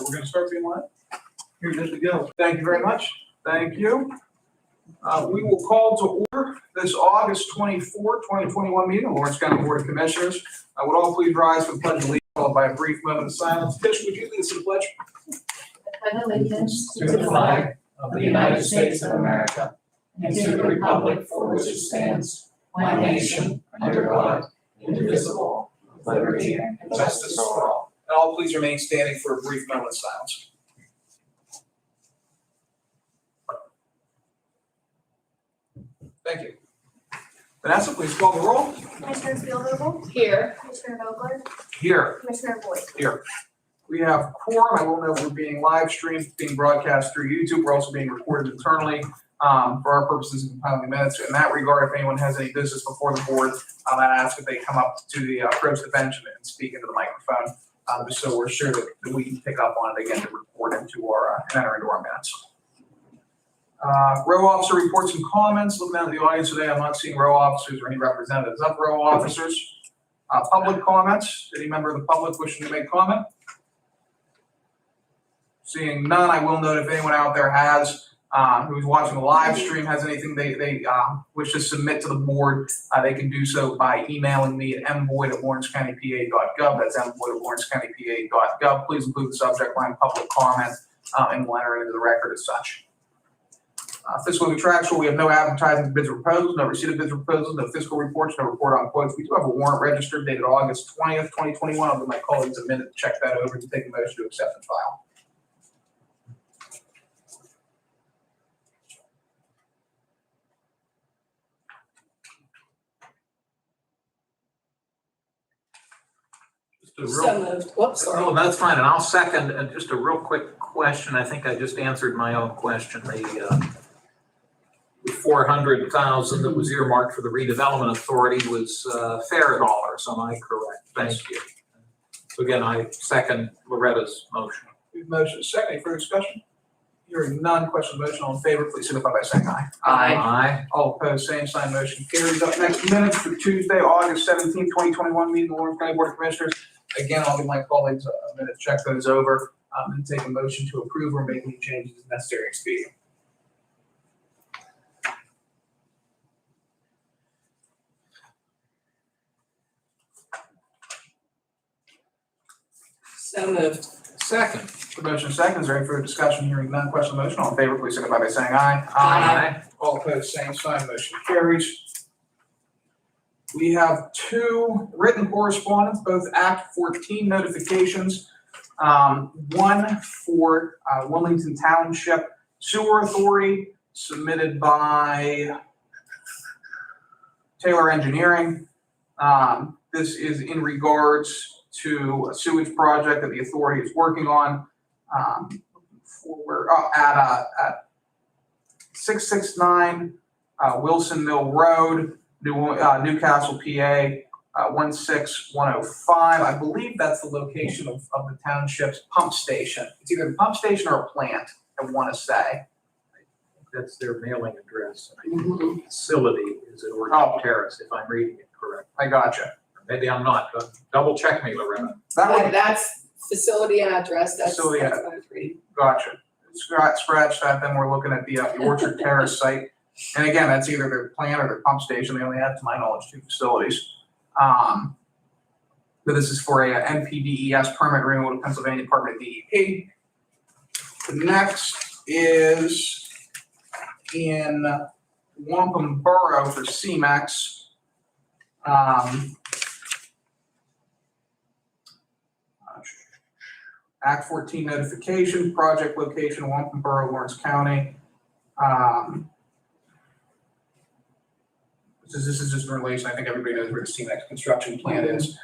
we're going to start being live. You're good to go. Thank you very much. Thank you. We will call to order this August 24, 2021 meeting of Lawrence County Board of Commissioners. Would all please rise for the Pledge of Allegiance, followed by a brief moment of silence. Tish, would you lead us in the pledge? I pledge allegiance to the flag of the United States of America and to the republic for which it stands, one nation, under God, indivisible, with liberty and justice for all. And all please remain standing for a brief moment of silence. Thank you. Vanessa, please call the roll. Commissioner Spielvogel? Here. Commissioner Vogler? Here. Commissioner Boyd? Here. We have quorum. I will note we're being live streamed, being broadcast through YouTube. We're also being recorded internally for our purposes of compiling the minutes. In that regard, if anyone has any business before the board, I ask that they come up to the approach the bench and speak into the microphone, just so we're sure that we can pick up on it again to report into our enter into our minutes. Row officer reports and comments. Looking at the audience today, I'm not seeing row officers or any representatives of row officers. Public comments. Any member of the public wishing to make comment? Seeing none, I will note if anyone out there has, who's watching the live stream, has anything they wish to submit to the board, they can do so by emailing me at mboyd@lawrencecountypa.gov. That's mboyd@lawrencecountypa.gov. Please include the subject line public comment, and we'll enter it into the record as such. Fiscal and contractual, we have no advertising bids or proposals, no receipt of bids or proposals, no fiscal reports, no report on quotes. We do have a warrant registered dated August 20th, 2021. I'll give my colleagues a minute to check that over to take a motion to accept and file. So moved. Whoops, sorry. Oh, that's fine, and I'll second, and just a real quick question, I think I just answered my own question, the 400,000 that was earmarked for the redevelopment authority was fair dollars, am I correct? Thank you. So again, I second Loretta's motion. Motion is second. Any further discussion? Hearing none, question on the motion, all in favor, please signify by saying aye. Aye. All opposed, same sign, motion carries. Up next, minutes for Tuesday, August 17th, 2021, meeting of the Lawrence County Board of Commissioners. Again, I'll give my colleagues a minute to check those over, and take a motion to approve or make any changes as necessary and expedient. So moved. Second. The motion is second. Is there any further discussion? Hearing none, question on the motion, all in favor, please signify by saying aye. Aye. All opposed, same sign, motion carries. We have two written correspondence, both Act 14 notifications. One for Wilmington Township Sewer Authority, submitted by Taylor Engineering. This is in regards to a sewage project that the authority is working on. At 669 Wilson Mill Road, Newcastle, PA, 16105. I believe that's the location of the township's pump station. It's either the pump station or a plant, I want to say. That's their mailing address. The facility is at Orchard Terrace, if I'm reading it correct. I gotcha. Maybe I'm not, but double check me, Loretta. That's facility address, that's Facility what I was reading. Gotcha. Scratch that, then we're looking at the Orchard Terrace site. And again, that's either their plant or their pump station. They only have, to my knowledge, two facilities. But this is for a NPDES permit agreement with the Pennsylvania Department of DEP. The next is in Wampum Borough for CMEX. Act 14 notification, project location, Wampum Borough, Lawrence County. This is just in relation, I think everybody knows where the CMEX construction plant is.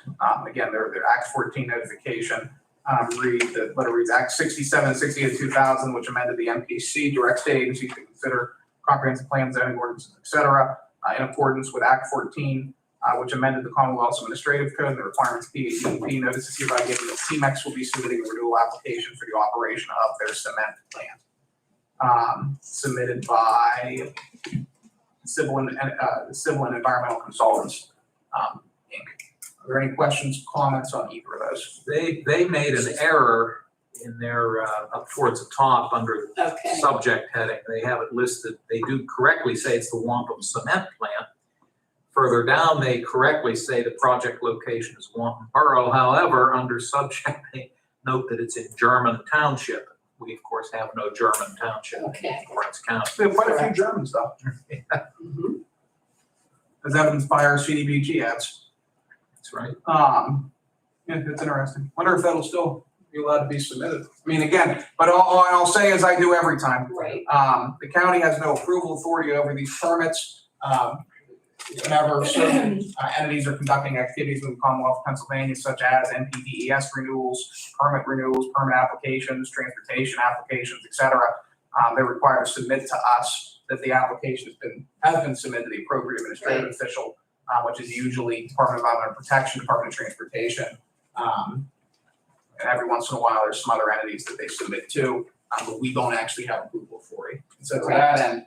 Again, their Act 14 notification, the letter reads Act 67 and 68 of 2000, which amended the MPC, direct state agencies to consider comprehensive plans, zoning ordinances, et cetera, in accordance with Act 14, which amended the Commonwealth's Administrative Code and the requirements of DEP. Notice is hereby given that CMEX will be submitting a renewal application for the operation of their cement plant, submitted by Civil and Environmental Consultants, Inc. Are there any questions, comments on either of those? They made an error in their, up towards the top under Okay. subject heading, they have it listed, they do correctly say it's the Wampum Cement Plant. Further down, they correctly say the project location is Wampum Borough. However, under subject, they note that it's in German Township. We, of course, have no German Township Okay. in Lawrence County. We have quite a few Germans though, Mhm. as evidenced by our CDBG ads. That's right. Yeah, it's interesting. Wonder if that'll still be allowed to be submitted. I mean, again, but all I'll say as I do every time, Right. the county has no approval authority over these permits. Whenever certain entities are conducting activities in the Commonwealth of Pennsylvania, such as NPDES renewals, permit applications, transportation applications, et cetera, they're required to submit to us that the application has been submitted to the appropriate administrative official, which is usually Department of Environmental Protection, Department of Transportation. And every once in a while, there's some other entities that they submit to, but we don't actually have approval authority. And so to that end,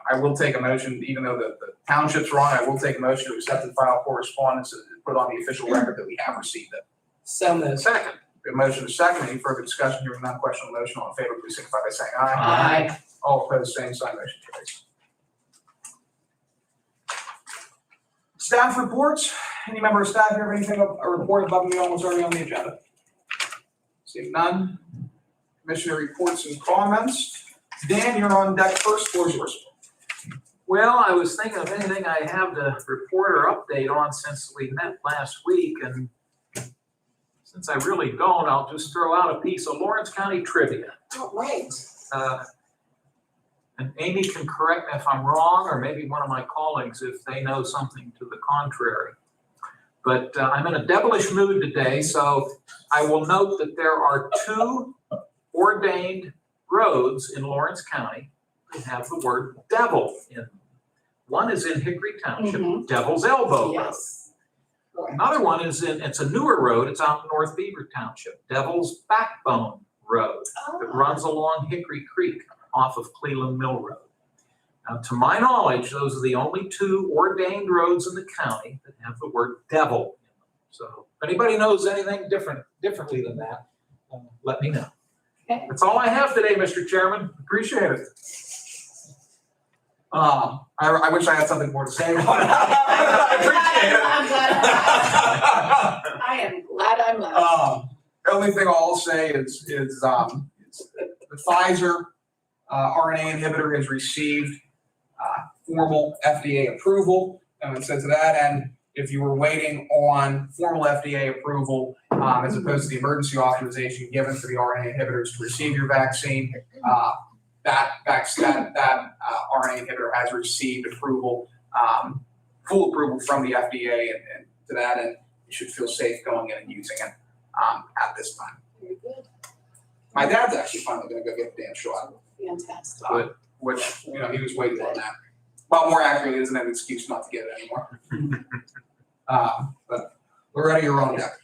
I will take a motion, even though the township's wrong, I will take a motion to accept and file correspondence and put on the official record that we have received it. So moved. Second, we have a motion to second. Any further discussion? Hearing none, question on the motion. All in favor, please signify by saying aye. Aye. All opposed, same sign, motion carries. Staff reports. Any member of staff here have anything, a report above and beyond what's already on the agenda? Seeing none. Commissioner reports and comments. Dan, you're on deck first. Floor is yours. Well, I was thinking of anything I have to report or update on since we met last week, and since I really don't, I'll just throw out a piece of Lawrence County trivia. All right. And Amy can correct me if I'm wrong, or maybe one of my colleagues if they know something to the contrary. But I'm in a devilish mood today, so I will note that there are 2 ordained roads in Lawrence County that have the word devil in them. One is in Hickory Township, Mhm. Devil's Elbow Road. Yes. Correct. Another one is it's a newer road, it's out in North Beaver Township, Devil's Backbone Road, that runs along Hickory Creek off of Cleveland Mill Road. Now, to my knowledge, those are the only 2 ordained roads in the county that have the word devil in them. So if anybody knows anything differently than that, let me know. Okay. That's all I have today, Mr. Chairman. Appreciate it. I wish I had something more to say about it. I appreciate it. I'm glad. I am glad I'm not. The only thing I'll say is the Pfizer RNA inhibitor has received formal FDA approval. And so to that end, if you were waiting on formal FDA approval, as opposed to the emergency authorization given for the RNA inhibitors to receive your vaccine, that RNA inhibitor has received approval, full approval from the FDA, and to that end, you should feel safe going in and using it at this time. Very good. My dad's actually finally gonna go get the damn shot, Fantastic. which, he was waiting on that. Well, more accurately, isn't an excuse not to get it anymore. But Loretta, you're on deck.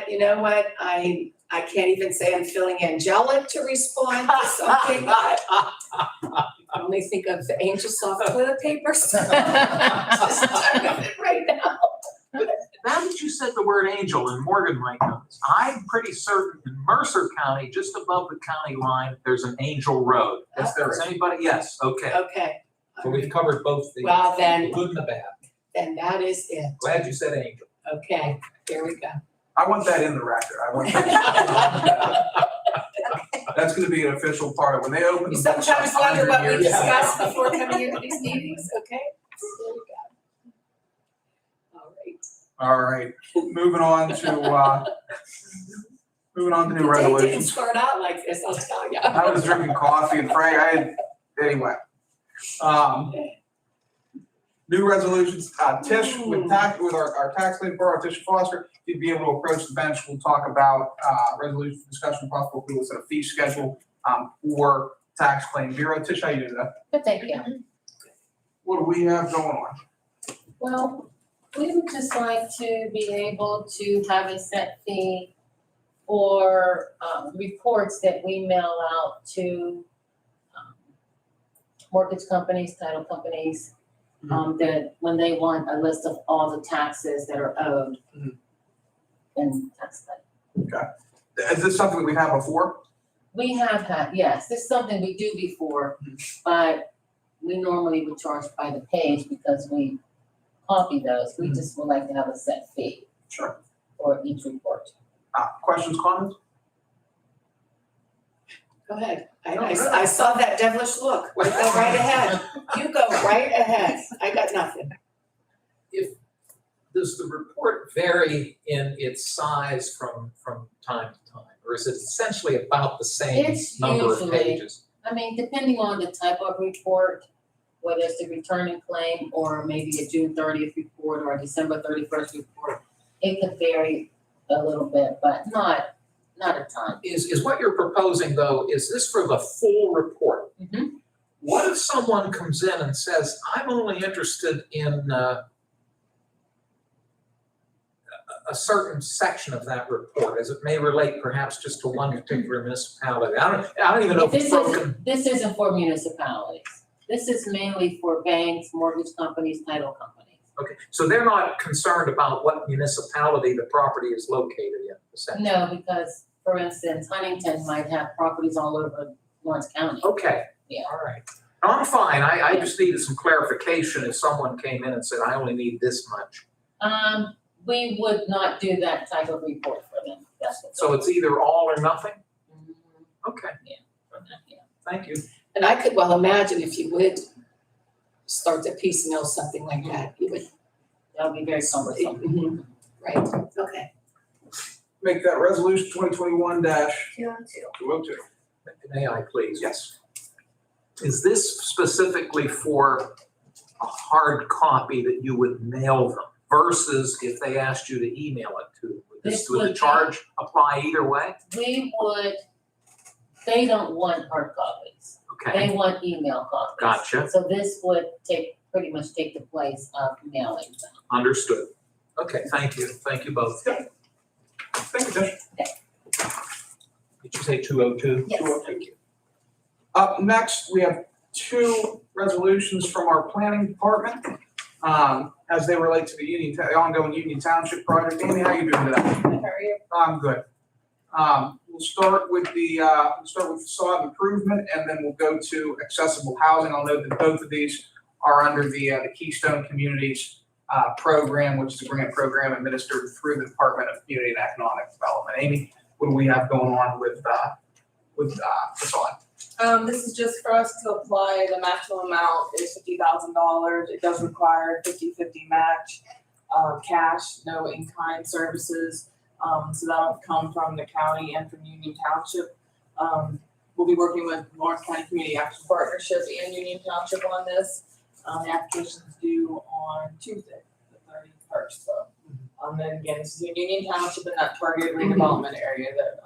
You know what? I can't even say I'm feeling angelic to respond to something. I only think of the Angel Soft toilet paper. Just right now. Now that you said the word angel, and Morgan might know this, I'm pretty certain in Mercer County, just above the county line, there's an Angel Road. Yes, there Does is. anybody? Yes, okay. Okay. So we've covered both the Well, then, good and the bad. then that is it. Glad you said angel. Okay, here we go. I want that in the record. I want that. That's gonna be an official part of when they open. You the sometimes books wonder what we 100 years from now. discuss before coming into these meetings, okay? There we go. All right. All right, moving on to new The day didn't resolutions. start out like this, I'll tell you. I was drinking coffee and anyway. New resolutions, Tish, with our tax lady borough, Tish Foster, you'd be able to approach the bench. We'll talk about, resolution discussion, possible approval, set a fee schedule, for tax claim bureau. Tish, how you doing today? Good, thank you. What do we have going on? Well, we would just like to be able to have a set fee for reports that we mail out to mortgage companies, title companies, that when they want a list of all the taxes that are owed Mhm. in tax claim. Is this something we've had before? We have had, yes, this is something we do before, but we normally would charge by the page because we copy those. We just would like to have a set fee Sure. for each report. Questions, comments? Go ahead. No, I saw that devilish look. You go right ahead. You go right ahead. I got nothing. Does the report vary in its size from time to time? Or is it essentially about the same It's number of usually- pages? I mean, depending on the type of report, whether it's a returning claim or maybe a June 30th report or a December 31st report, it could vary a little bit, but not a ton. Is what you're proposing though, is this for the full report? Mhm. What if someone comes in and says, I'm only interested in a certain section of that report, as it may relate perhaps just to one particular municipality? I don't even know if it's broken. This isn't for municipalities. This is mainly for banks, mortgage companies, title companies. Okay, so they're not concerned about what municipality the property is located in, essentially? No, because, for instance, Huntington might have properties all over Lawrence County. Okay. Yeah. All right. No, I'm fine. I just needed some clarification if someone came in and said, I only need this much. We would not do that type of report for them. That's what. So it's either all or nothing? Mhm. Okay, For them, yeah. thank you. And I could well imagine if you would start to piecemeal something like that, you would. That would be very cumbersome. Mhm. Right, okay. Make that resolution 2021-202. 202. May I please? Yes. Is this specifically for a hard copy that you would mail them versus if they asked you to email it to them? Would the charge apply either way? They don't want hard copies. Okay, They want email copies. gotcha, So this would pretty much take the place of mailing them. understood. Okay, thank you both. Thank you, Judge. Did you say 202? Yes. Thank you. Up next, we have two resolutions from our planning department, as they relate to the ongoing Union Township project. Amy, how you doing today? How are you? I'm good. We'll start with facade improvement, and then we'll go to accessible housing. I'll note that both of these are under the Keystone Communities program, which is a grant program administered through the Department of Community and Economic Development. Amy, what do we have going on with facade? This is just for us to apply. The maximum amount is $50,000. It does require 50-50 match, cash, no in-kind services. So that'll come from the county and from Union Township. We'll be working with Lawrence County Community Action Partnership and Union Township on this. The application is due on Tuesday, the 31st. So, then again, this is in Union Township in that targeted redevelopment area that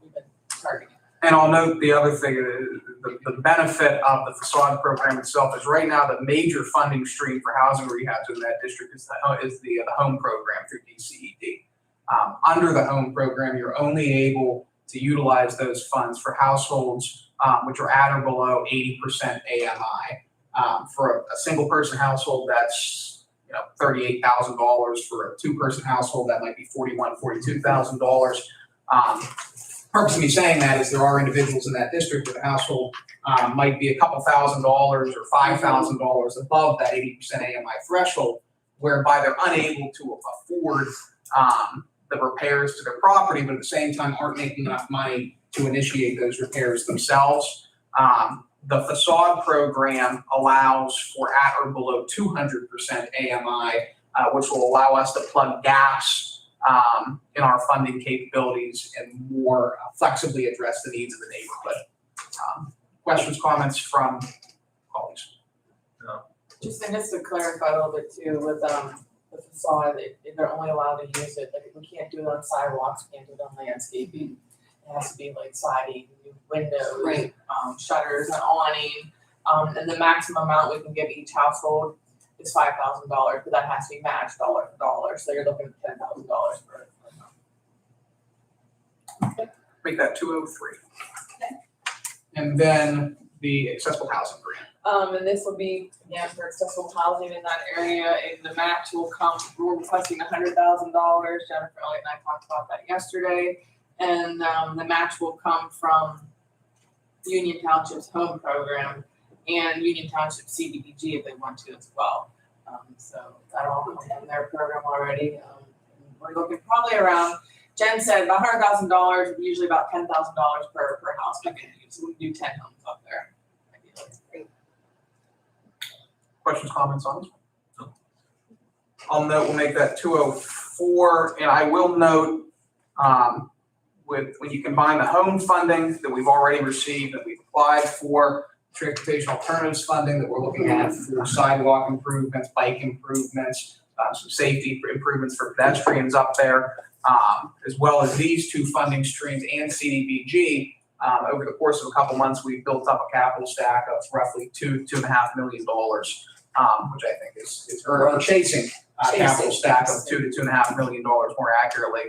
we've been targeting. And I'll note the other thing, the benefit of the facade program itself is right now the major funding stream for housing rehabs in that district is the home program through DCED. Under the home program, you're only able to utilize those funds for households which are at or below 80% AMI. For a single person household, that's $38,000. For a two-person household, that might be $42,000. Purpose of me saying that is there are individuals in that district where the household might be a couple $1,000s or $5,000 above that 80% AMI threshold, whereby they're unable to afford the repairs to their property, but at the same time aren't making enough money to initiate those repairs themselves. The facade program allows for at or below 200% AMI, which will allow us to plug gaps in our funding capabilities and more flexibly address the needs of the neighborhood. Questions, comments from colleagues? Just to clarify a little bit too, with the facade, they're only allowed to use it, like, we can't do it on sidewalks, we can't do it on landscaping. It has to be like siding, new windows, Right. Shutters, an awning. And the maximum amount we can give each household is $5,000, but that has to be matched dollar for dollar, so you're looking at $10,000 for Make that 203. And then the accessible housing grant. And this will be, again, for accessible housing in that area, and the match will come, we're requesting $100,000. Jennifer Elliott and I talked about that yesterday. And the match will come from Union Township's home program and Union Township CDBG if they want to as well. So that'll all come from their program already. We're looking probably around, Jen said about $100,000, usually about $10,000 per house we can use. So we can do 10 homes up there. Ideally. Questions, comments on this? No. I'll note, we'll make that 204, and I will note, when you combine the home funding that we've already received, that we've applied for, transportation alternatives funding that we're looking at for sidewalk improvements, bike improvements, some safety improvements for pedestrians up there, as well as these two funding streams and CDBG. Over the course of a couple months, we've built up a capital stack of roughly $2.5 million, which I think is or chasing capital stack of $2 to $2.5 million more accurately.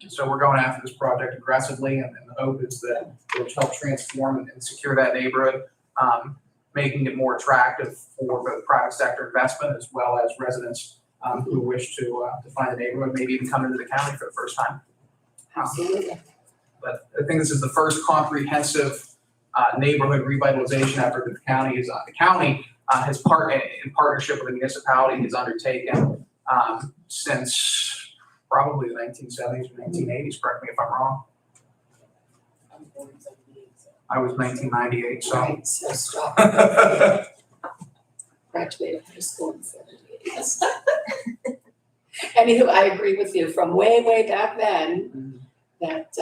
So we're going after this project aggressively, and the hope is that it'll help transform and secure that neighborhood, making it more attractive for both private sector investment as well as residents who wish to find a neighborhood, maybe even come into the county for the first time. Absolutely. But I think this is the first comprehensive neighborhood revitalization effort that the county has in partnership with the municipality has undertaken since probably the 1970s or 1980s. Correct me if I'm wrong. I'm born in 78, so. I was 1998, so. Right, so strong. Graduated high school in 78. Anywho, I agree with you from way, way back then, that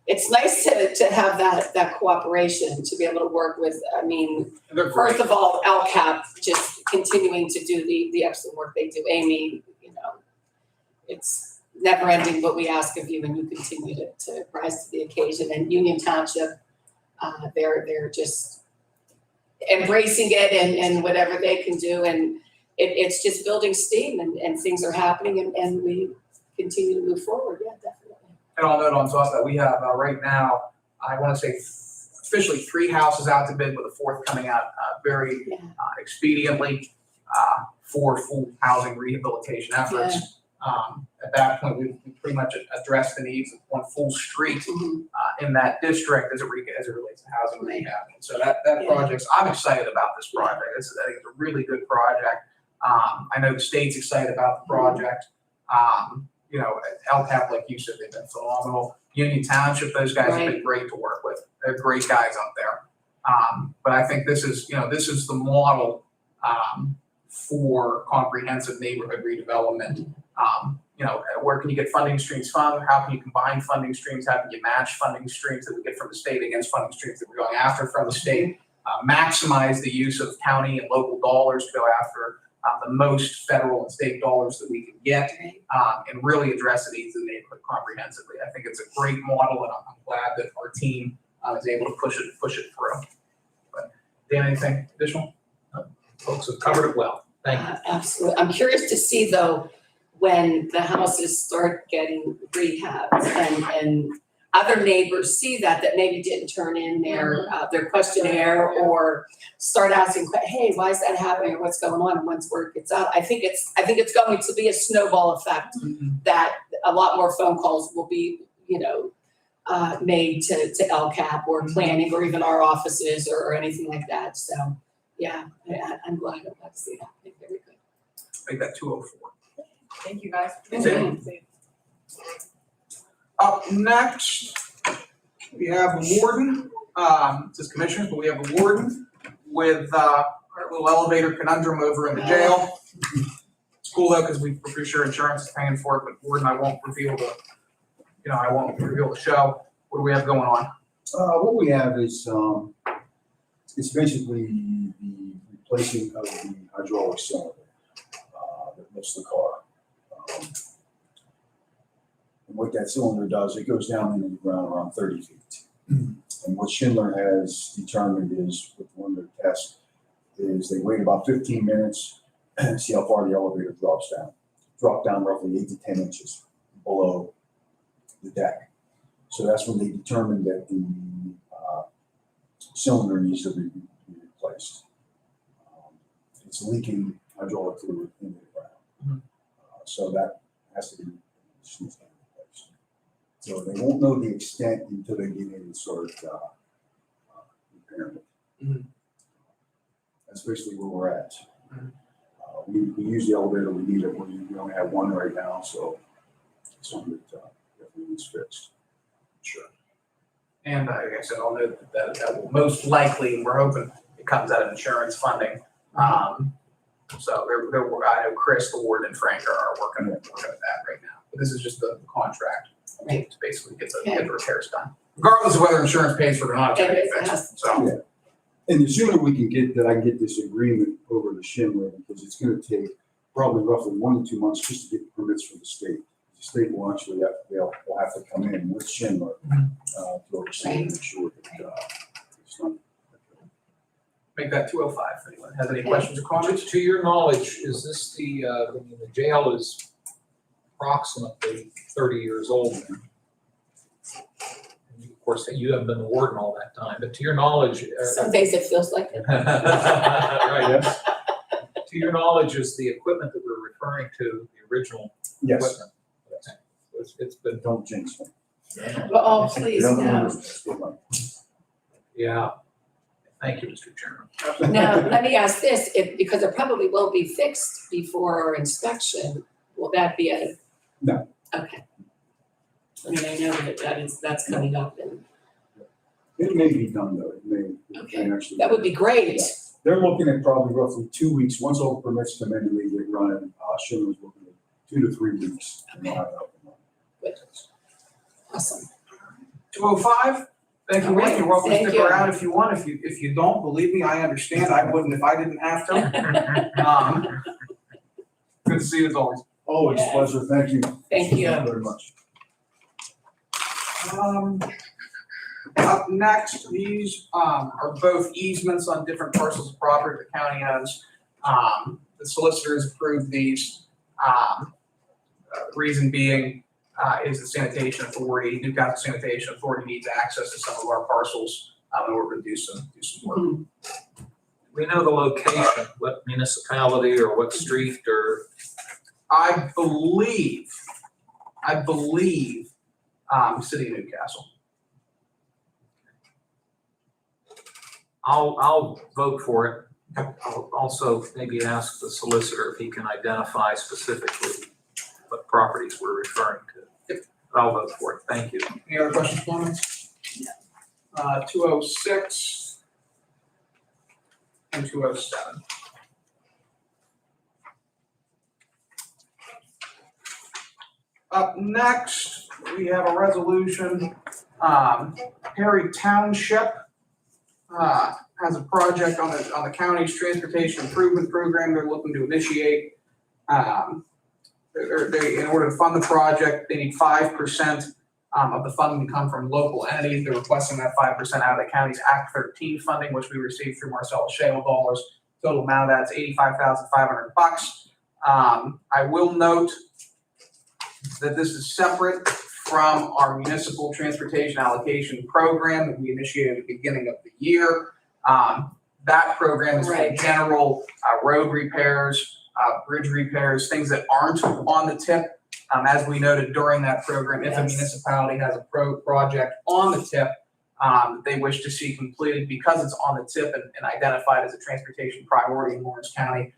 it's nice to have that cooperation, to be able to work with, I mean, They're great. first of all, LCAP just continuing to do the excellent work they do. Amy, it's never ending what we ask of you, and you continue to rise to the occasion. And Union Township, they're just embracing it and whatever they can do. And it's just building steam, and things are happening, and we continue to move forward. Yeah, definitely. And I'll note on top of that, we have right now, I want to say officially 3 houses out to bid, with a 4th coming out very expediently for full housing rehabilitation efforts. At that point, we pretty much addressed the needs of one full street in that district as it relates to housing rehab. And so that project, I'm excited about this project. I think it's a really good project. I know the state's excited about the project. LCAP, like you said, they've been phenomenal. Union Township, those guys have been great to work with. They're great guys up there. But I think this is the model for comprehensive neighborhood redevelopment. Where can you get funding streams from? How can you combine funding streams? How can you match funding streams that we get from the state against funding streams that we're going after from the state? Maximize the use of county and local dollars to go after the most federal and state dollars that we can get, and really address the needs of the neighborhood comprehensively. I think it's a great model, and I'm glad that our team is able to push it through. But Dan, anything additional? No. Folks have covered it well. Thank you. Absolutely. I'm curious to see, though, when the houses start getting rehabbed and other neighbors see that maybe didn't turn in their questionnaire, or start asking, hey, why is that happening, or what's going on? And once word gets out, I think it's going to be a snowball effect, that a lot more phone calls will be, made to LCAP or planning, or even our offices, or anything like that. So, yeah, I'm glad to see that. Very good. Make that 204. Thank you, guys. Okay. Up next, we have the warden. It says commissioners, but we have the warden with our little elevator conundrum over in the jail. It's cool though, because we're pretty sure insurance is paying for it, but warden, I won't reveal the show. What do we have going on? What we have is, it's basically the replacing of the hydraulic cylinder that lifts the car. And what that cylinder does, it goes down into the ground around 30 feet. And what Schindler has determined is, with one of their tests, is they wait about 15 minutes and see how far the elevator drops down. Drop down roughly 8 to 10 inches below the deck. So that's when they determined that the cylinder needs to be replaced. It's leaking hydraulic fluid into the ground. So that has to be replaced. So they won't know the extent until they get in and start, repairing it. Mhm. That's basically where we're at. Mhm. We use the elevator, we need it, we only have one right now, so it's something that, definitely needs fixed. Sure. And like I said, I'll note that will most likely, we're hoping it comes out of insurance funding. So I know Chris, the ward, and Frank are working at that right now. But this is just the contract Right. to basically get the repairs done. Regardless of whether insurance pays for it or not, it's gonna get fixed, so. Yeah. And the sooner we can get, that I can get this agreement over to Schindler, because it's gonna take probably roughly 1 to 2 months just to get permits from the state. The state will actually, they'll have to come in with Schindler, to oversee and make sure that, it's not. Make that 205 if anyone has any questions or comments. To your knowledge, is this the jail is approximately 30 years old now? And of course, you haven't been the warden all that time, but to your knowledge. Some days it feels like it. Right, Yes, to your knowledge, is the equipment that we're referring to the original yes, equipment? It's been, don't jinx me. Oh, please, Don't no. lose this. yeah. Thank you, Mr. Chairman. Now, let me ask this, because it probably won't be fixed before our inspection, will that be a? No. Okay. I mean, I know that's coming up and It may be done though, it may Okay. actually. that would be great. They're looking at probably roughly 2 weeks, once all the permits come in and they get running, Schindler's looking at 2 to 3 weeks. And they'll have it up and running. Good. Awesome. 205, thank you, All right, Wayne, you're welcome to thank stick you. around if you want. If you don't, believe me, I understand. I wouldn't if I didn't have to. Good to see you as always. Always a Yes. pleasure, thank you. Thank you. Very much. Up next, these are both easements on different parcels of property the county owns. The solicitors approved these. Reason being is the sanitation authority, Newcastle Sanitation Authority needs access to some of our parcels in order to do some work. We know the location, what municipality or what street or, I believe, City of Newcastle. I'll vote for it. I'll also maybe ask the solicitor if he can identify specifically what properties we're referring to. But I'll vote for it. Thank you. Any other questions, comments? 206 and 207. Up next, we have a resolution, Perry Township has a project on the county's transportation improvement program they're looking to initiate. In order to fund the project, they need 5% of the funding to come from local entities. They're requesting that 5% out of the county's Act 13 funding, which we received through Marcellus Shale dollars. Total amount of that's $85,500. I will note that this is separate from our municipal transportation allocation program that we initiated at the beginning of the year. That program is for Right. general road repairs, bridge repairs, things that aren't on the tip. As we noted during that program, if a Yes. municipality has a project on the tip that they wish to see completed because it's on the tip and identified as a transportation priority in Lawrence County,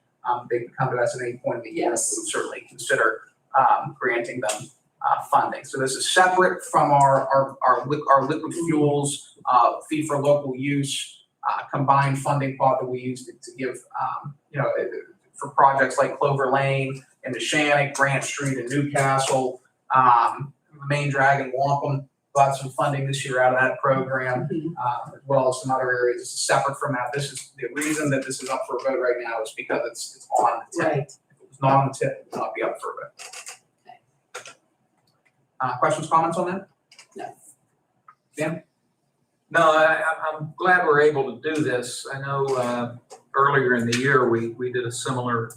they can come to us at any point in the year. Yes. We would certainly consider granting them funding. So this is separate from our liquid fuels fee for local use combined funding pot that we use to give for projects like Clover Lane and Neshannock, Grant Street and Newcastle, Main Drag and Wampum. Got some funding this year out of that program, as well as some other areas. This is separate from that. This is the reason that this is up for a vote right now is because it's on the tip. Right. If it was not on the tip, it would not be up for a vote. Questions, comments on that? No. Dan? No, I'm glad we're able to do this. I know earlier in the year, we did a similar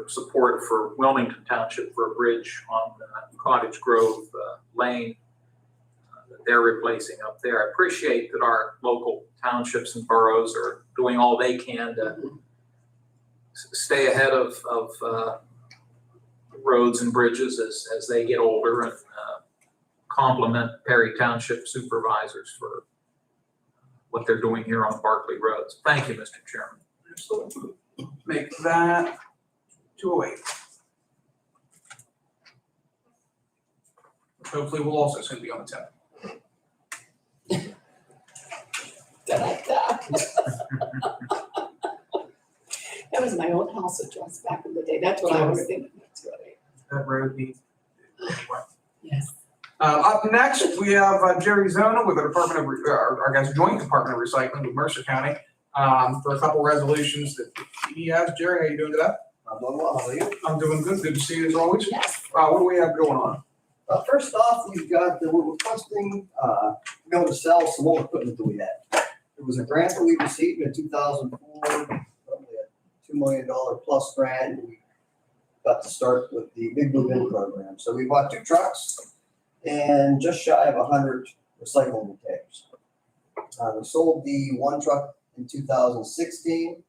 support for Wilmington Township for a bridge on Cottage Grove Lane that they're replacing up there. I appreciate that our local townships and boroughs are doing all they can to stay ahead of roads and bridges as they get older and compliment Perry Township supervisors for what they're doing here on Barkley roads. Thank you, Mr. Chairman. Make that 208. Which hopefully will also soon be on the 10th. Da-da-da. That was my old house address back in the day. That's what I was thinking. That's right. That road needs. Yes. Up next, we have Jerry Zona with the Department of, our guys, Joint Department of Recycling with Mercer County, for a couple resolutions that he has. Jerry, how you doing today? I'm doing well, how are you? I'm doing good. Good to see you as always. Yes. What do we have going on? First off, we're requesting, be able to sell some old equipment that we had. It was a grant that we received in 2004, probably a $2 million plus grant. And we got to start with the Big Blue Bin program. So we bought 2 trucks and just shy of 100 recycling containers. We sold the 1 truck in 2016.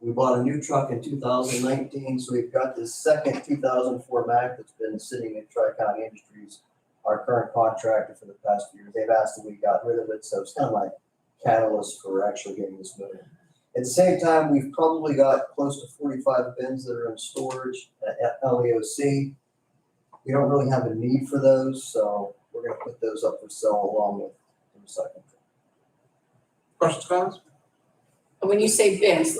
We bought a new truck in 2019, so we've got this second 2004 Mack that's been sitting at Tri-County Industries, our current contractor for the past few years. They've asked if we got rid of it, so it's kind of like catalyst for actually getting this moving. At the same time, we've probably got close to 45 bins that are in storage at LEOC. We don't really have a need for those, so we're gonna put those up for sale along with the recycling. Questions, comments? When you say bins,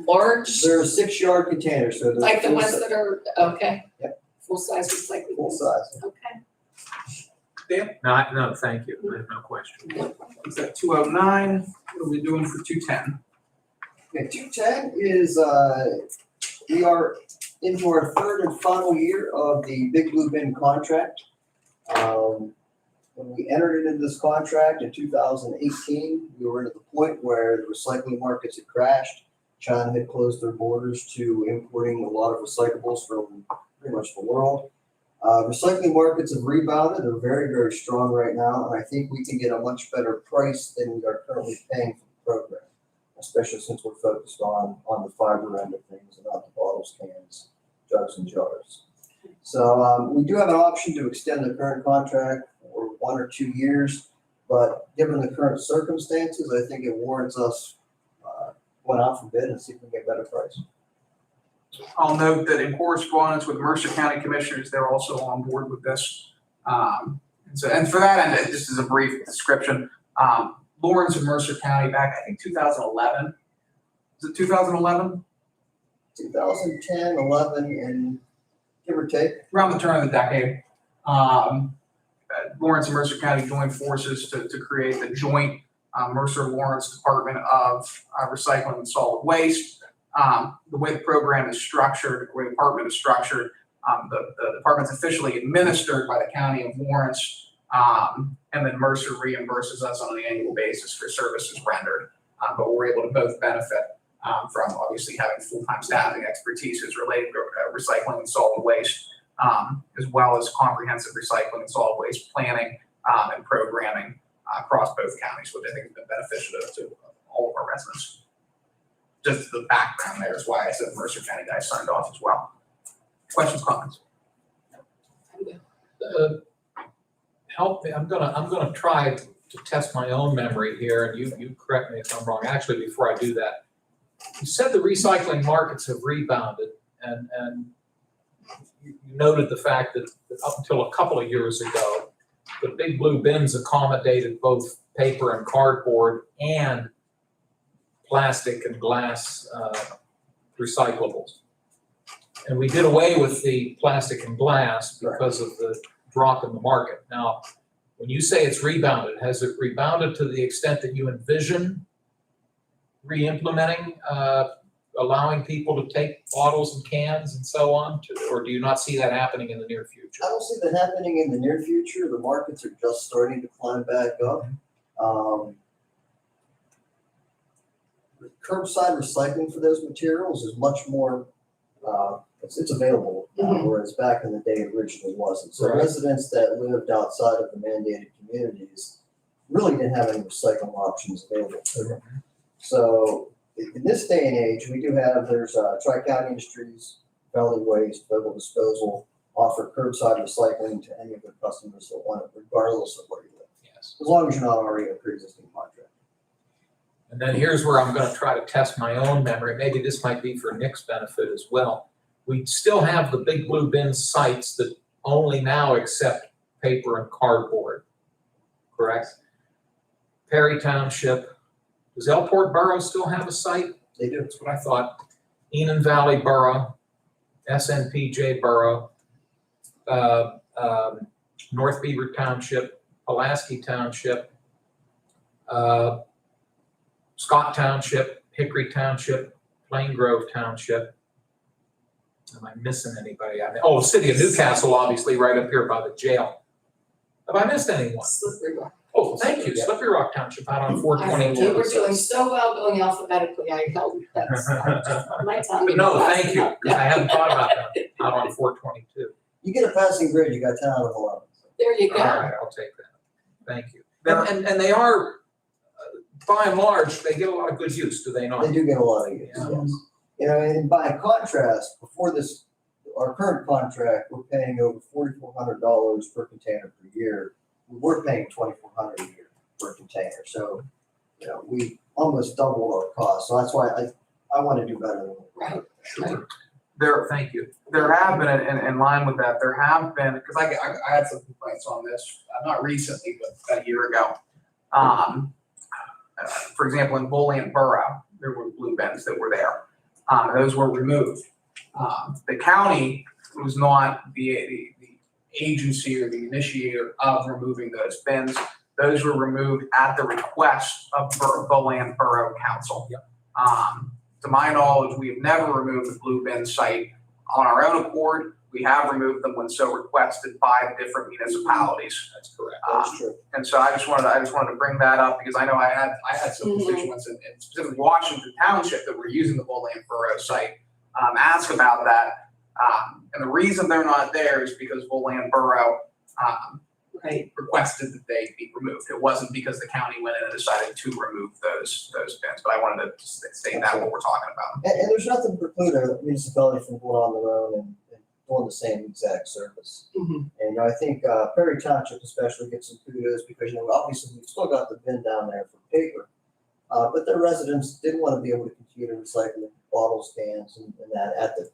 large, They're 6-yard containers, so they're. like the ones that are, okay. Yep. Full-size recycling. Full size. Okay. No, thank you. I have no question. Is that 209? What are we doing for 210? Okay, 210 is, we are into our 3rd and final year of the Big Blue Bin contract. When we entered into this contract in 2018, we were at the point where the recycling markets had crashed. China had closed their borders to importing a lot of recyclables from pretty much the world. Recycling markets have rebounded. They're very, very strong right now, and I think we can get a much better price than we are currently paying for the program, especially since we're focused on the fiber end of things and not the bottles, cans, jugs, and jars. So we do have an option to extend the current contract for 1 or 2 years, but given the current circumstances, I think it warrants us going out for bid and see if we can get a better price. I'll note that in correspondence with Mercer County Commissioners, they're also on board with this. And for that end, just as a brief description, Lawrence and Mercer County back, I think 2011. Is it 2011? 2010, 11, and give or take. Around the turn of the decade. Lawrence and Mercer County joined forces to create the joint Mercer-Lawrence Department of Recycling and Solid Waste. The way the program is structured, the way the department is structured, the department's officially administered by the County of Lawrence, and then Mercer reimburses us on an annual basis for services rendered. But we're able to both benefit from obviously having full-time staffing expertise as related to recycling and solid waste, as well as comprehensive recycling and solid waste planning and programming across both counties, which I think has been beneficial to all of our residents. Just the background there is why I said Mercer County guys signed off as well. Questions, comments? Help me, I'm gonna try to test my own memory here, and you correct me if I'm wrong. Actually, before I do that, you said the recycling markets have rebounded, and you noted the fact that up until a couple of years ago, the Big Blue Bins accommodated both paper and cardboard and plastic and glass recyclables. And we did away with the plastic and glass because of the drop in the market. Now, when you say it's rebounded, has it rebounded to the extent that you envision re-implementing, allowing people to take bottles and cans and so on, or do you not see that happening in the near future? I don't see that happening in the near future. The markets are just starting to climb back up. Curbside recycling for those materials is much more, it's available, whereas back in the day it originally wasn't. So Right. residents that lived outside of the mandated communities really didn't have any recycling options available to them. So in this day and age, we do have, there's Tri-County Industries, Valley Waste, Vogel Disposal, offer curbside recycling to any of their customers that want it, regardless of where you live, Yes. as long as you're not already a pre-existing contract. And then here's where I'm gonna try to test my own memory. Maybe this might be for Nick's benefit as well. We still have the Big Blue Bin sites that only now accept paper and cardboard, correct? Perry Township, does Elport Borough still have a site? They do. That's what I thought. Enon Valley Borough, SNPJ Borough, North Beaver Township, Pulaski Township, Scott Township, Hickory Township, Plain Grove Township. Am I missing anybody? Oh, City of Newcastle, obviously, right up here by the jail. Have I missed anyone? Slippery Rock. Oh, thank you, Slippery Rock Township out on 420. You were doing so well going alphabetically, I held that's my tongue. But no, thank you, 'cause I hadn't thought about that, out on 422. You get a passing grade, you got 10 out of 11. There you All go. right, I'll take that. Thank you. And they are, by and large, they get a lot of good use, do they not? They do get a lot of use, Yeah. yes. You know, and by contrast, before this, our current contract, we're paying over $4,400 per container per year. We're paying $2,400 a year per container, so, you know, we almost doubled our cost, so that's why I want to do better than Right. Thank you. There have been, in line with that, there have been, because I had some complaints on this, not recently, but a year ago. For example, in Bolian Borough, there were blue bins that were there. Those were removed. The county was not the agency or the initiator of removing those bins. Those were removed at the request of Bolian Borough Council. Yep. To my knowledge, we have never removed the blue bin site on our own accord. We have removed them when so requested by the different municipalities. That's correct. That's true. And so I just wanted to bring that up because I know I had some Mhm. constituents in specifically Washington Township that were using the Bolian Borough site, ask about that. And the reason they're not there is because Bolian Borough, Right. requested that they be removed. It wasn't because the county went in and decided to remove those bins, but I wanted to just state that what we're talking about. And there's nothing to preclude a municipality from going on their own and doing the same exact service. Mhm. And, you know, I think Perry Township especially gets some kudos because, you know, obviously we've still got the bin down there for paper. But their residents did want to be able to continue to recycle bottles, cans, and that at the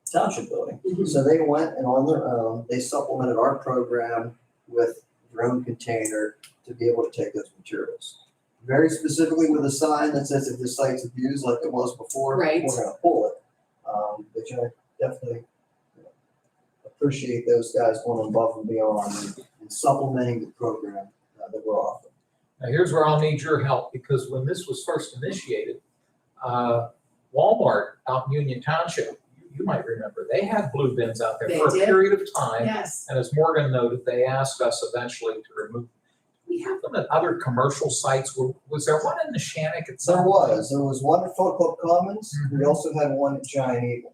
township building. Mhm. So they went and on their own, they supplemented our program with their own container to be able to take those materials. Very specifically with a sign that says if the site's abused like it was before, Right. we're gonna pull it. But you know, definitely appreciate those guys going above and beyond and supplementing the program that we're offering. Now, here's where I'll need your help, because when this was first initiated, Walmart out in Union Township, you might remember, they had blue bins out there They for a did. period of time. Yes, And as Morgan noted, they asked us eventually to remove. We have them at other commercial sites. Was there one in Neshannock at some point? There was one at Folk Club Commons, we also had one at Giant Eagle.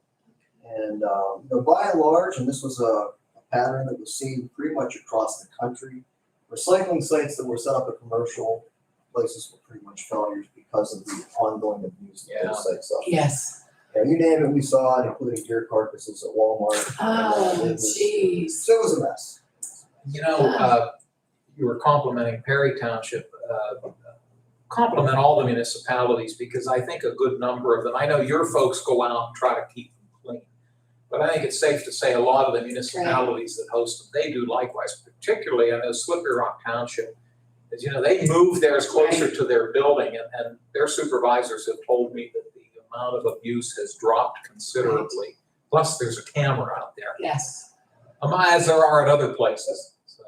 And, you know, by and large, and this was a pattern that was seen pretty much across the country, recycling sites that were set up at commercial places were pretty much failures because of the ongoing abuse that those sites suffer. yes. Yeah, you name it, we saw it, including deer carcasses at Walmart. Oh, It was- jeez. So it was a mess. You know, you were complimenting Perry Township. Compliment all the municipalities, because I think a good number of them, I know your folks go out and try to keep them clean. But I think it's safe to say a lot of the municipalities that host them, they do likewise, particularly I know Slippery Rock Township. As you know, they move theirs closer to their building, and their supervisors have told me that the amount of abuse has dropped considerably. Plus, there's a camera out there, Yes. as there are at other places, so.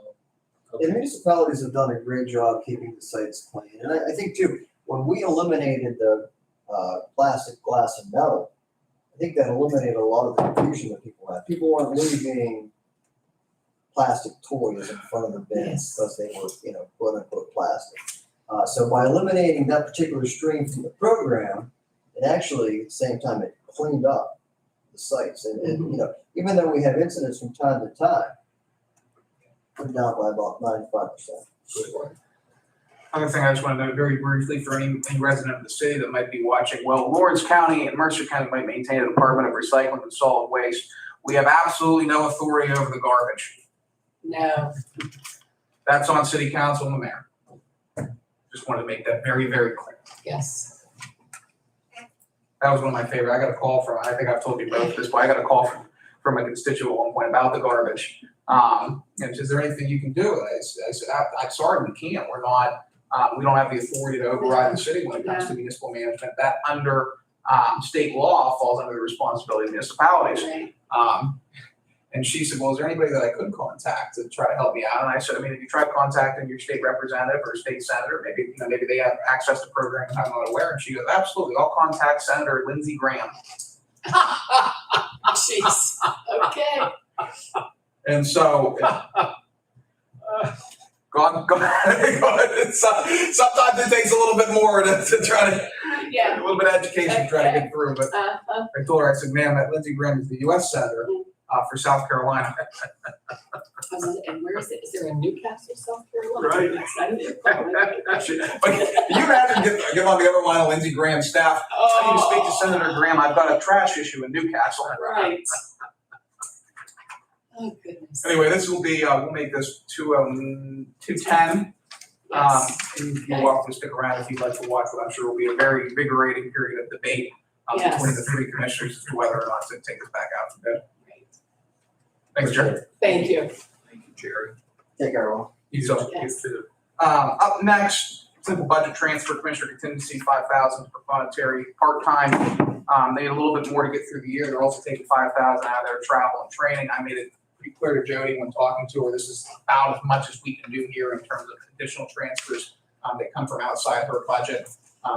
The municipalities have done a great job keeping the sites clean. And I think too, when we eliminated the plastic, glass, and metal, I think that eliminated a lot of the confusion that people had. People weren't leaving plastic toys in front of the bins Yes. because they were, you know, quote unquote plastic. So by eliminating that particular stream from the program, it actually, at the same time, it cleaned up the sites. And, you know, even though we have incidents from time to time, we're down by about 95%. Other thing I just want to note very briefly for any resident of the city that might be watching, well, Lawrence County and Mercer County might maintain a Department of Recycling and Solid Waste. we have absolutely no authority over the garbage. No, That's on city council and the mayor. Just wanted to make that very, very clear. yes. That was one of my favorite. I got a call from, I think I've told you both this, but I got a call from a constituent at one point about the garbage. And is there anything you can do? And I said, I'm sorry, we can't. We're not, we don't have the authority to override the city when it comes to municipal management. That under state law falls under the responsibility of municipalities. Right. And she said, well, is there anybody that I could contact to try to help me out? And I said, I mean, if you tried contacting your state representative or state senator, maybe, maybe they have access to programs I'm not aware. And she goes, absolutely, I'll contact Senator Lindsey Graham. Jeez, okay. And so, sometimes it takes a little bit more to try to, Yeah. a little bit of education to try to get through. But Uh-huh. I told her, I said, ma'am, that Lindsey Graham is the U.S. Senator for South Carolina. And where is it? Is there a Newcastle, South Carolina? Right. Yes, I did. But you imagine get on the other line of Lindsey Graham's staff. I need to speak to Senator Graham. I've got a trash issue in Newcastle. Right. Oh, goodness. Anyway, this will be, we'll make this 2:10. Yes. You're welcome to stick around if you'd like to watch, but I'm sure it will be a very invigorating period of debate Yes. between the three commissioners as to whether or not to take this back out for bid. Right. Thanks, Jerry. Thank you. Thank you, Jerry. Take care, all. You too. Yes. Up next, simple budget transfer, Commissioner contingency, 5,000 for voluntary part-time. They need a little bit more to get through the year. They're also taking 5,000 out of their travel and training. I made it pretty clear to Jody when talking to her, this is about as much as we can do here in terms of additional transfers that come from outside her budget,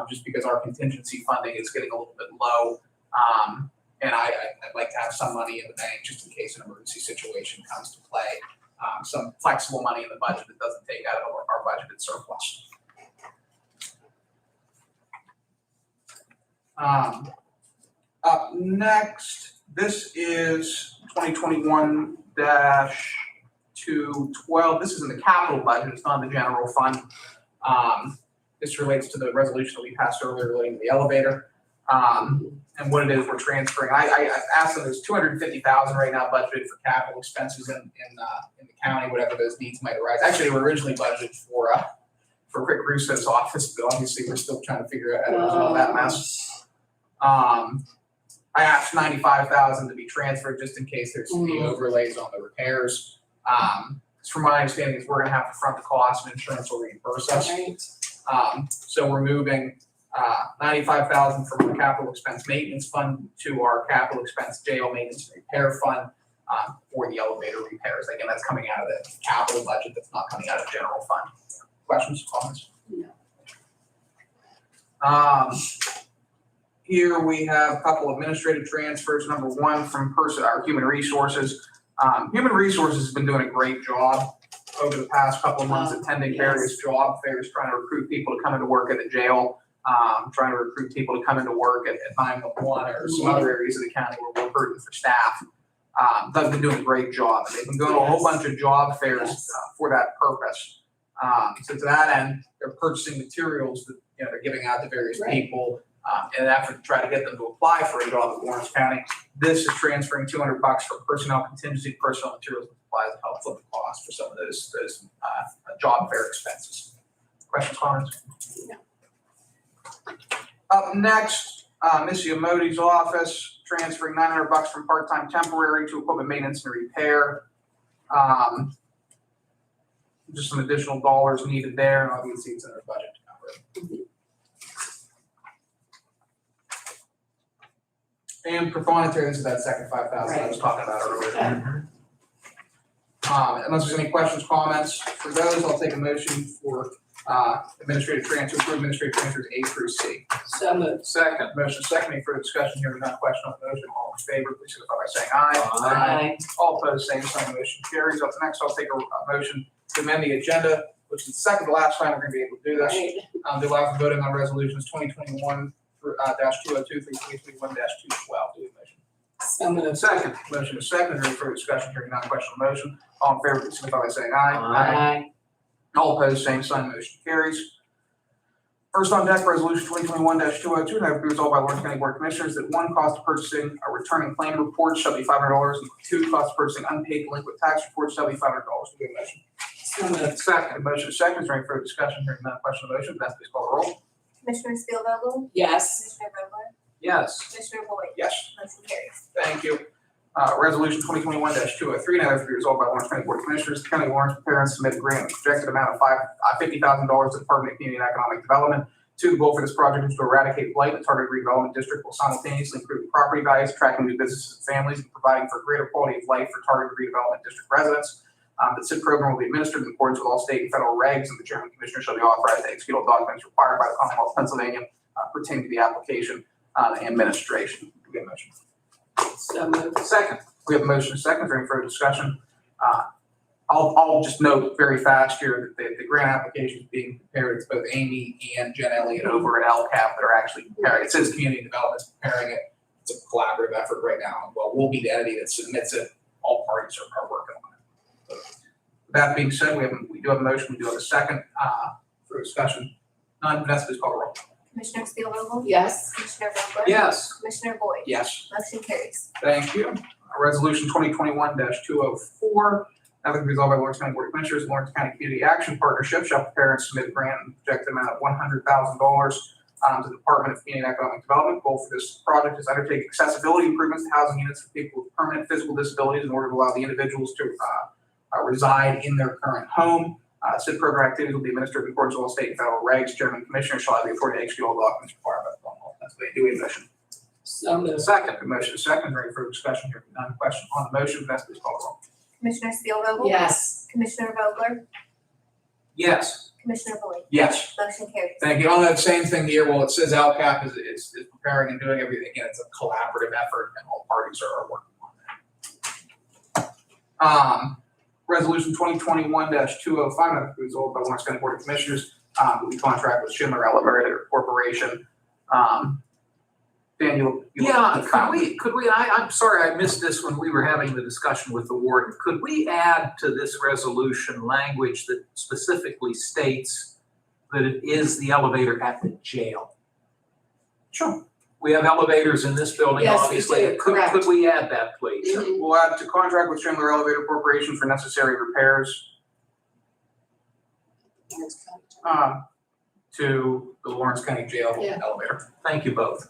just because our contingency funding is getting a little bit low. And I'd like to have some money in the bank just in case an emergency situation comes to play. Some flexible money in the budget that doesn't take out of our budgeted surplus. Up next, this is 2021-212. This is in the capital budget, it's not in the general fund. This relates to the resolution that we passed earlier relating to the elevator. And what it is we're transferring. I asked them, there's 250,000 right now budgeted for capital expenses in the county, whatever those needs might arise. Actually, we were originally budgeted for Rick Russo's office, but obviously we're still trying to figure out how to resolve that mess. I asked 95,000 to be transferred just in case there's any overlays on the repairs. From my understanding is we're gonna have to front the cost and insurance will reimburse us. Right. So we're moving 95,000 from the capital expense maintenance fund to our capital expense jail maintenance and repair fund for the elevator repairs. Again, that's coming out of the capital budget, that's not coming out of the general fund. Questions, comments? No. Here we have a couple administrative transfers. Number one from our human resources. Human resources has been doing a great job over the past couple of months attending various job fairs, trying to recruit people to come into work at the jail, trying to recruit people to come into work at 911 or some other areas of the county where we're recruiting for staff. They've been doing a great job. They've been going to a whole bunch of job fairs for that purpose. So to that end, they're purchasing materials that they're giving out to various people in an effort to try to get them to apply for a job at Lawrence County. This is transferring $200 for personnel contingency, personnel materials and supplies to help flip the cost for some of those job fair expenses. Questions, comments? No. Up next, Missy Amodi's office, transferring $900 from part-time temporary to equipment maintenance and repair. Just some additional dollars needed there, and obviously it's in our budget to cover it. And for voluntary, this is that second 5,000 I was talking about earlier. Unless there's any questions, comments, for those, I'll take a motion for administrative transfer, approve administrative transfers A through C. So moved. Second. Motion second, any further discussion, hearing none, question on the motion, all in favor, please signify by saying aye. Aye. All opposed, same sign, motion carries. Up next, I'll take a motion to amend the agenda, which is the second to last time we're gonna be able to do this. Right. To allow for voting on resolutions 2021 -202 through 2021-212. Do we have a motion? So moved. Second. Motion is second, any further discussion, hearing none, question on the motion, all in favor, please signify by saying aye. Aye. All opposed, same sign, motion carries. First on deck, resolution 2021-202, now be resolved by Lawrence County Board of Commissioners that one, cost of purchasing a returning claim report shall be $500, and two, cost of purchasing unpaid delinquent tax reports shall be $500. Do we have a motion? So moved. Second. Motion is second. Is there any further discussion? Hearing none, question on the motion, Vanessa please call the roll. Commissioner Spielvogel? Yes. Commissioner Vogler? Yes. Commissioner Boyd? Yes. Motion carries. Thank you. Resolution 2021-203, now therefore be resolved by Lawrence County Board of Commissioners, the County of Lawrence prepare and submit a grant with projected amount of $50,000 to the Department of Community and Economic Development. Two, the goal for this project is to eradicate blight in the targeted redevelopment district while simultaneously improving property values, attracting new businesses and families, and providing for greater quality of life for targeted redevelopment district residents. The SID program will be administered in accordance with all state and federal regs, and the chairman and commissioner shall be authorized to execute all documents required by the Commonwealth of Pennsylvania pertaining to the application and administration. Do we have a motion? So moved. Second. We have a motion and a second. Is there any further discussion? I'll just note very fast here that the grant application is being prepared. It's both Amy and Jen Elliott over at LCAP that are actually preparing. It says community development's preparing it. It's a collaborative effort right now. Well, we'll be the entity that submits it. All parties are working on it. So, with that being said, we do have a motion. We do have a second for discussion. None. Vanessa, please call the roll. Commissioner Spielvogel? Yes. Commissioner Vogler? Yes. Commissioner Boyd? Yes. Motion carries. Thank you. Resolution 2021-204. Now that resolved by Lawrence County Board of Commissioners, Lawrence County Community Action Partnership shall prepare and submit a grant and projected amount of $100,000 to the Department of Community and Economic Development. Goal for this project is to undertake accessibility improvements to housing units for people with permanent physical disabilities in order to allow the individuals to reside in their current home. SID program activities will be administered in accordance with all state and federal regs. Chairman and Commissioner shall have the authority to execute all documents required by the Commonwealth of Pennsylvania. Do we have a motion? So moved. Second. The motion is second. Is there any further discussion here? None. Question on the motion. Vanessa, please call the roll. Commissioner Spielvogel? Yes. Commissioner Vogler? Yes. Commissioner Boyd? Yes. Motion carries. Thank you. On that same thing here, well, it says LCAP is preparing and doing everything. Again, it's a collaborative effort and all parties are working on that. Resolution 2021-205, now resolved by Lawrence County Board of Commissioners, we contract with Schindler Elevator Corporation. Daniel? Could we, I'm sorry, I missed this when we were having the discussion with the warden. Could we add to this resolution language that specifically states that it is the elevator at the jail? Sure. We have elevators in this building, Yes, we obviously. do, correct. Could we add that, please? Mhm. We'll add to contract with Schindler Elevator Corporation for necessary repairs to the Lawrence County Jail Yeah. elevator. Thank you both.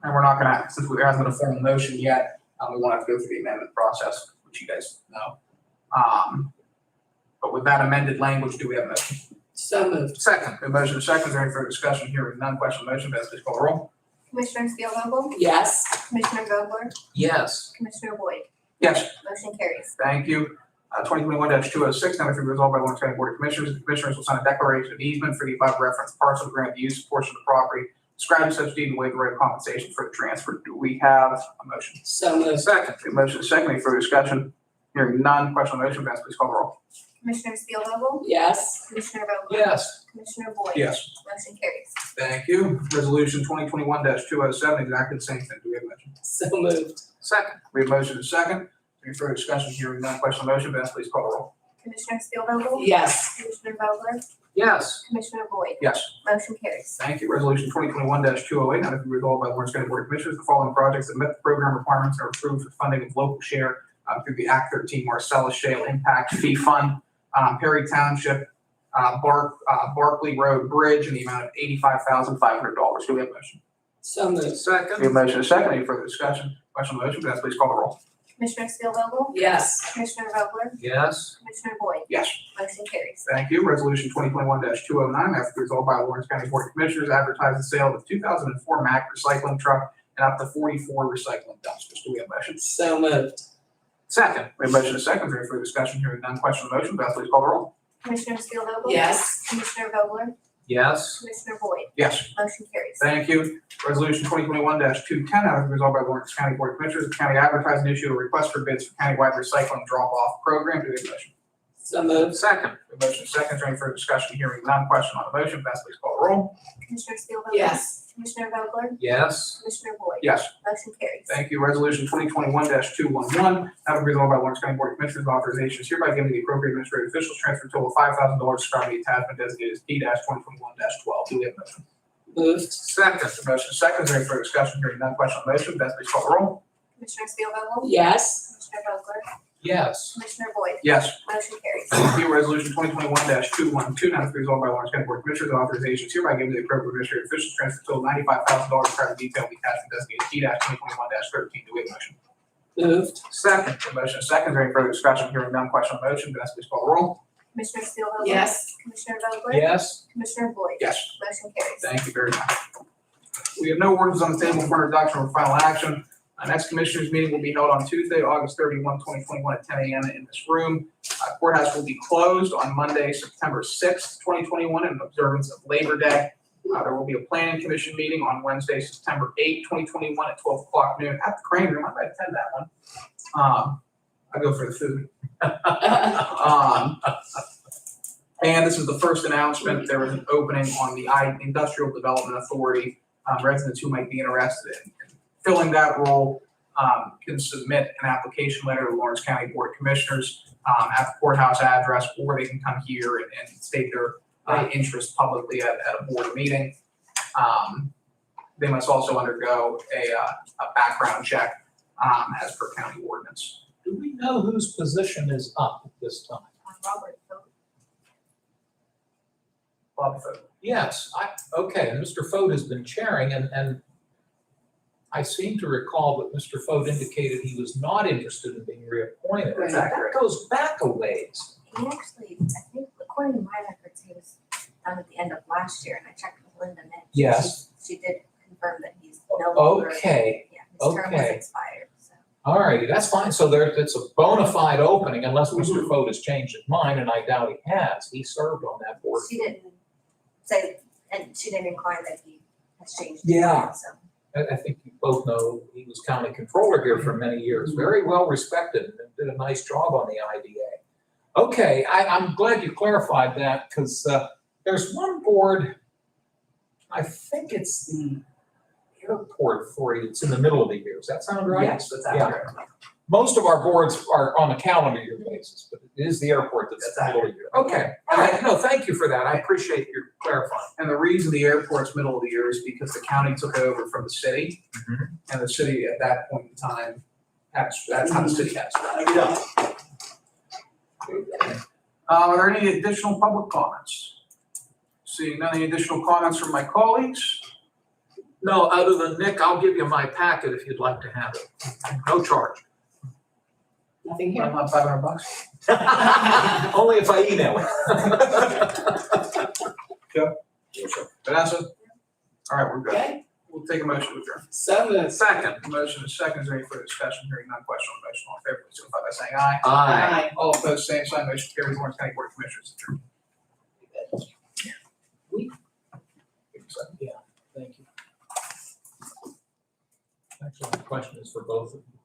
And we're not gonna, since there hasn't been a formal motion yet, we won't have to go through the amendment process, which you guys know. But with that amended language, do we have a motion? So moved. Second. The motion is second. Is there any further discussion? Hearing none, question on the motion, Vanessa, please call the roll. Commissioner Spielvogel? Yes. Commissioner Vogler? Yes. Commissioner Boyd? Yes. Motion carries. Thank you. 2021-206, now if resolved by Lawrence County Board of Commissioners, the Commissioners will sign a declaration of easement for the above referenced parcel to grant the use of portion of the property, describe such deed and waive the right of compensation for the transfer. Do we have a motion? So moved. Second. The motion is second. Any further discussion? Hearing none, question on the motion, Vanessa, please call the roll. Commissioner Spielvogel? Yes. Commissioner Vogler? Yes. Commissioner Boyd? Yes. Motion carries. Thank you. Resolution 2021-207, exactly the same thing. Do we have a motion? So moved. Second. We have a motion and a second. Any further discussion? Hearing none, question on the motion, Vanessa, please call the roll. Commissioner Spielvogel? Yes. Commissioner Vogler? Yes. Commissioner Boyd? Yes. Motion carries. Thank you. Resolution 2021-208, now to be resolved by Lawrence County Board of Commissioners, the following projects that met the program requirements are approved for funding of local share through the Act 13 Marcellus Shale Impact Fee Fund. Perry Township, Barkley Road Bridge in the amount of $85,500. Do we have a motion? So moved. We have Second. a motion and a second. Any further discussion? Question on the motion, Vanessa, please call the roll. Commissioner Spielvogel? Yes. Commissioner Vogler? Yes. Commissioner Boyd? Yes. Motion carries. Thank you. Resolution 2021-209, after resolved by Lawrence County Board of Commissioners, advertise the sale of a 2004 Mack recycling truck and up to 44 recycling dumpsters. Do we have a motion? So moved. Second. We have a motion and a second. Is there any further discussion? Hearing none, question on the motion, Vanessa, please call the roll. Commissioner Spielvogel? Yes. Commissioner Vogler? Yes. Commissioner Boyd? Yes. Motion carries. Thank you. Resolution 2021-210, now resolved by Lawrence County Board of Commissioners, the county advertising issue a request for bids for countywide recycling drop-off program. Do we have a motion? So moved. Second. The motion is second, is there any further discussion? Hearing none, question on the motion, Vanessa please call the roll. Commissioner Steelvogel? Yes. Commissioner Vogler? Yes. Commissioner Boyd? Yes. Motion carries. Thank you. Resolution 2021-211, now be resolved by Lawrence County Board of Commissioners, authorization is hereby given to the appropriate administrative officials, transfer total of $5,000 described in the attachment designated as T-2021-12. Do we have a motion? Moved. Second. The motion is second, is there any further discussion? Hearing none, question on the motion, Vanessa please call the roll. Commissioner Steelvogel? Yes. Commissioner Vogler? Yes. Commissioner Boyd? Yes. Motion carries. Thank you. Resolution 2021-212, now be resolved by Lawrence County Board of Commissioners, authorization is hereby given to the appropriate administrative officials, transfer total $95,000 described in detail in the attachment designated T-2021-13. Do we have a motion? Moved. Second. The motion is second, is there any further discussion? Hearing none, question on the motion, Vanessa please call the roll. Commissioner Steelvogel? Yes. Commissioner Vogler? Yes. Commissioner Boyd? Yes. Motion carries. Thank you very much. We have no ordinance on the table for introduction or final action. Our next commissioners meeting will be held on Tuesday, August 31, 2021 at 10 a.m. in this room. Courthouse will be closed on Monday, September 6th, 2021 in observance of Labor Day. There will be a planning commission meeting on Wednesday, September 8th, 2021 at 12 o'clock noon at the Crane Room. I might attend that one. I go for the food. And this is the first announcement. There was an opening on the Industrial Development Authority. Residents who might be interested in filling that role can submit an application letter to Lawrence County Board of Commissioners at the courthouse address, or they can come here and state their interest publicly at a board meeting. They must also undergo a background check as per county ordinance. Do we know whose position is up at this time? Robert Vogler. Bob Foot. Yes, okay, and Mr. Fote has been chairing, and I seem to recall that Mr. Fote indicated he was not interested in being reappointed. Right. That goes back a ways. He actually, I think, according to my records, he was done at the end of last year, and I checked with Linda Mitch. Yes. She did confirm that he's no longer. Okay, Yeah, his term was okay. expired, so. all righty, that's fine, so it's a bona fide opening, unless Mr. Fote has changed his mind, and I doubt he has. He served on that board. She didn't say, and she didn't incline that he has changed his Yeah. mind, so. I think you both know he was county controller here for many years, very well respected, and did a nice job on the IDA. Okay, I'm glad you clarified that, because there's one board, I think it's the airport authority, it's in the middle of the year, does that sound right? Yes, that's Yeah. accurate. Most of our boards are on a calendar year basis, but it is the airport that's the middle of the year. Okay, all right, no, thank you for that, I appreciate your clarifying. And the reason the airport's middle of the year is because the county took over from the city. Mhm. And the city at that point in time, that's how the city has. Are there any additional public comments? Seeing none, any additional comments from my colleagues? No, other than Nick, I'll give you my packet if you'd like to have it, no charge. Nothing here. Not $500. Only if I email it. Vanessa? All right, we're good. Okay, We'll take a motion to adjourn. so moved. Second. The motion is second. Is there any further discussion? Hearing none, question on the motion. All in favor, please signify by saying aye. Aye. All opposed, same sign. Motion carries. Lawrence County Board of Commissioners adjourned. Yeah, thank you. Actually, my question is for both of you.